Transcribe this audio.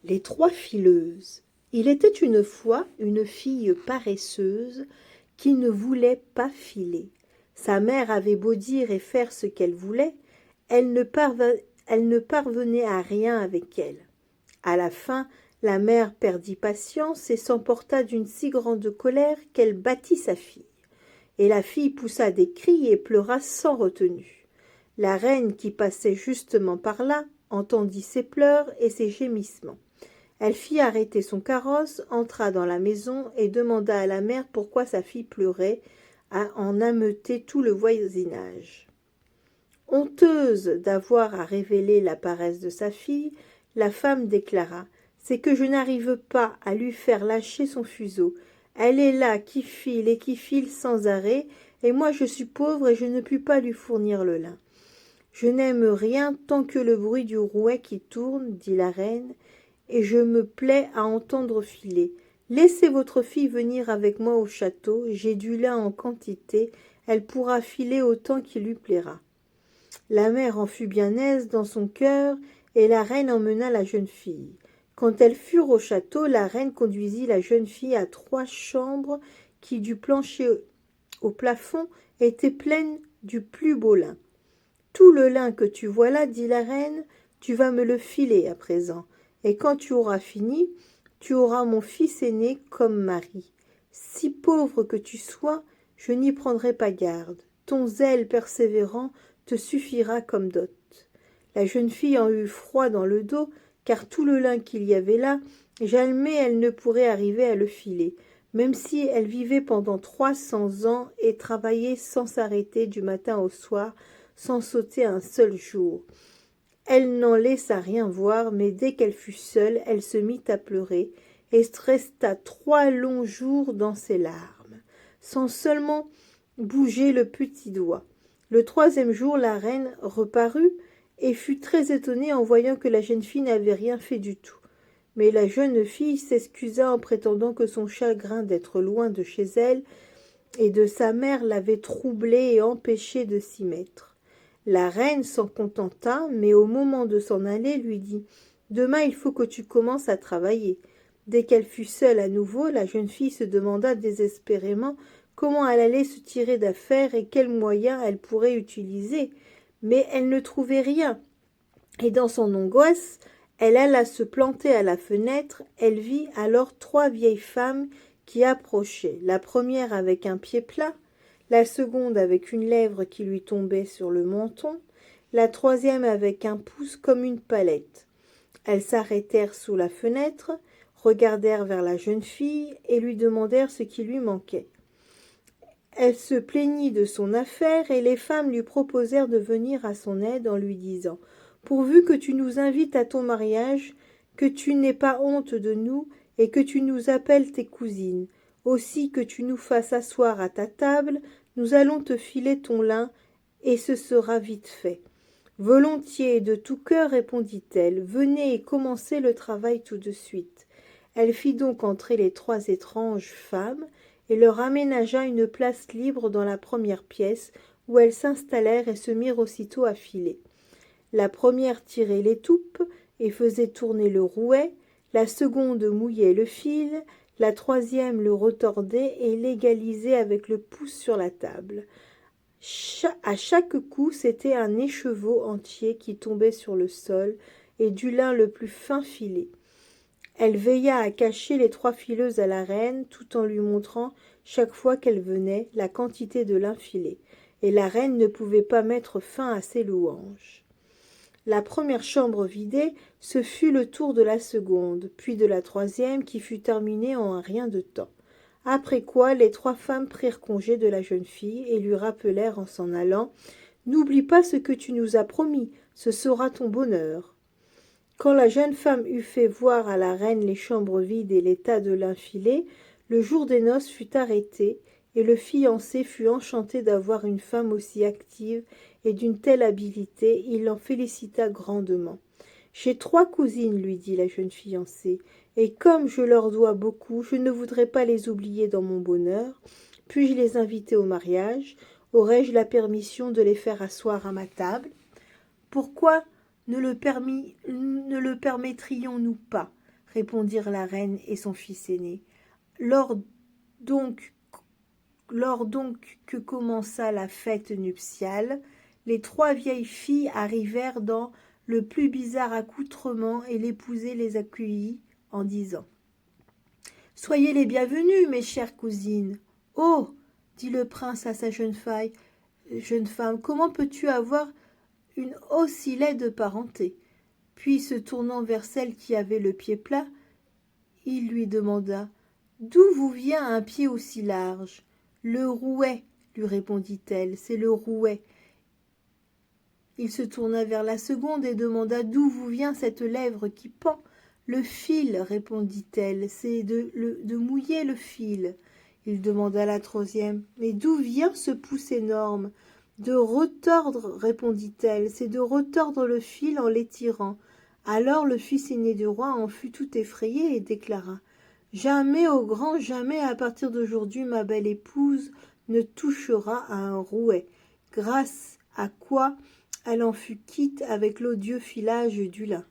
Les trois fileuses. Il était une fois une fille paresseuse qui ne voulait pas filer. Sa mère avait beau dire et faire ce qu'elle voulait, elle ne parvenait à rien avec elle. À la fin, la mère perdit patience et s'emporta d'une si grande colère qu'elle battit sa fille. Et la fille poussa des cris et pleura sans retenue. La reine, qui passait justement par là, entendit ses pleurs et ses gémissements. Elle fit arrêter son carrosse, entra dans la maison et demanda à la mère pourquoi sa fille pleurait, à en ameuter tout le voisinage. Honteuse d'avoir à révéler la paresse de sa fille, la femme déclara « C'est que je n'arrive pas à lui faire lâcher son fuseau. Elle est là qui file sans arrêt, et moi je suis pauvre et je ne puis pas lui fournir le lin. » « Je n'aime rien tant que le bruit du rouet qui tourne, dit la reine, et je me plais à entendre filer. Laissez votre fille venir avec moi au château, j'ai du lin en quantité, elle pourra filer autant qu'il lui plaira. » La mère en fut bien aise dans son cœur, et la reine emmena la jeune fille. Quand elles furent au château, la reine conduisit la jeune fille à 3 chambres qui, du plancher au plafond, étaient pleines du plus beau lin. « Tout le lin que tu vois là, dit la reine, tu vas me le filer à présent, et quand tu auras fini, tu auras mon fils aîné comme mari. Si pauvre que tu sois, je n'y prendrai pas garde. Ton zèle persévérant te suffira comme dot. » La jeune fille en eut froid dans le dos, car tout le lin qu'il y avait là, jamais elle ne pourrait arriver à le filer, même si elle vivait pendant 300 ans et travaillait sans s'arrêter du matin au soir, sans sauter un seul jour. Elle n'en laissa rien voir, mais dès qu'elle fut seule, elle se mit à pleurer, et resta 3 longs jours dans ses larmes, sans seulement bouger le petit doigt. Le 3e jour, la reine reparut, et fut très étonnée en voyant que la jeune fille n'avait rien fait du tout. Mais la jeune fille s'excusa en prétendant que son chagrin d'être loin de chez elle et de sa mère l'avait troublée et empêchée de s'y mettre. La reine s'en contenta, mais au moment de s'en aller, lui dit « Demain, il faut que tu commences à travailler. » Dès qu'elle fut seule à nouveau, la jeune fille se demanda désespérément comment elle allait se tirer d'affaire et quels moyens elle pourrait utiliser, mais elle ne trouvait rien. Et dans son angoisse, elle alla se planter à la fenêtre. Elle vit alors 3 vieilles femmes qui approchaient, la première avec un pied plat, la seconde avec une lèvre qui lui tombait sur le menton, la troisième avec un pouce comme une palette. Elles s'arrêtèrent sous la fenêtre, regardèrent vers la jeune fille et lui demandèrent ce qui lui manquait. Elle se plaignit de son affaire et les femmes lui proposèrent de venir à son aide en lui disant « Pourvu que tu nous invites à ton mariage, que tu n'aies pas honte de nous et que tu nous appelles tes cousines, aussi que tu nous fasses asseoir à ta table, nous allons te filer ton lin et ce sera vite fait. » « Volontiers et de tout cœur, répondit-elle, venez et commencez le travail tout de suite. » Elle fit donc entrer les 3 étranges femmes et leur aménagea une place libre dans la première pièce, où elles s'installèrent et se mirent aussitôt à filer. La première tirait l'étoupe et faisait tourner le rouet, la seconde mouillait le fil, la troisième le retordait et l'égalisait avec le pouce sur la table. À chaque coup, c'était un écheveau entier qui tombait sur le sol et du lin le plus fin filé. Elle veilla à cacher les 3 fileuses à la reine, tout en lui montrant, chaque fois qu'elle venait, la quantité de lin filé, et la reine ne pouvait pas mettre fin à ses louanges. La première chambre vidée, ce fut le tour de la seconde, puis de la troisième, qui fut terminée en un rien de temps. Après quoi, les 3 femmes prirent congé de la jeune fille et lui rappelèrent en s'en allant « N'oublie pas ce que tu nous as promis, ce sera ton bonheur. » Quand la jeune femme eut fait voir à la reine les chambres vides et les tas de lin filé, le jour des noces fut arrêté, et le fiancé fut enchanté d'avoir une femme aussi active et d'une telle habileté, il l'en félicita grandement. « J'ai 3 cousines, lui dit la jeune fiancée, et comme je leur dois beaucoup, je ne voudrais pas les oublier dans mon bonheur. Puis-je les inviter au mariage? Aurais-je la permission de les faire asseoir à ma table? Pourquoi ne le permettrions-nous pas? répondirent la reine et son fils aîné. Lors donc que commença la fête nuptiale, les 3 vieilles filles arrivèrent dans le plus bizarre accoutrement et l'épousée les accueillit en disant « Soyez les bienvenues, mes chères cousines. »« Oh !» dit le prince à sa jeune femme, « comment peux-tu avoir une aussi laide parenté ?» Puis, se tournant vers celle qui avait le pied plat, il lui demanda « D'où vous vient un pied aussi large ?»« Le rouet, lui répondit-elle, c'est le rouet. » Il se tourna vers la seconde et demanda « D'où vous vient cette lèvre qui pend ?»« Le fil, répondit-elle, c'est de mouiller le fil. » Il demanda à la troisième « Mais d'où vient ce pouce énorme ?»« De retordre, répondit-elle, c'est de retordre le fil en l'étirant. » Alors le fils aîné du roi en fut tout effrayé et déclara « Jamais, au grand jamais, à partir d'aujourd'hui, ma belle épouse ne touchera à un rouet. » Grâce à quoi elle en fut quitte avec l'odieux filage du lin.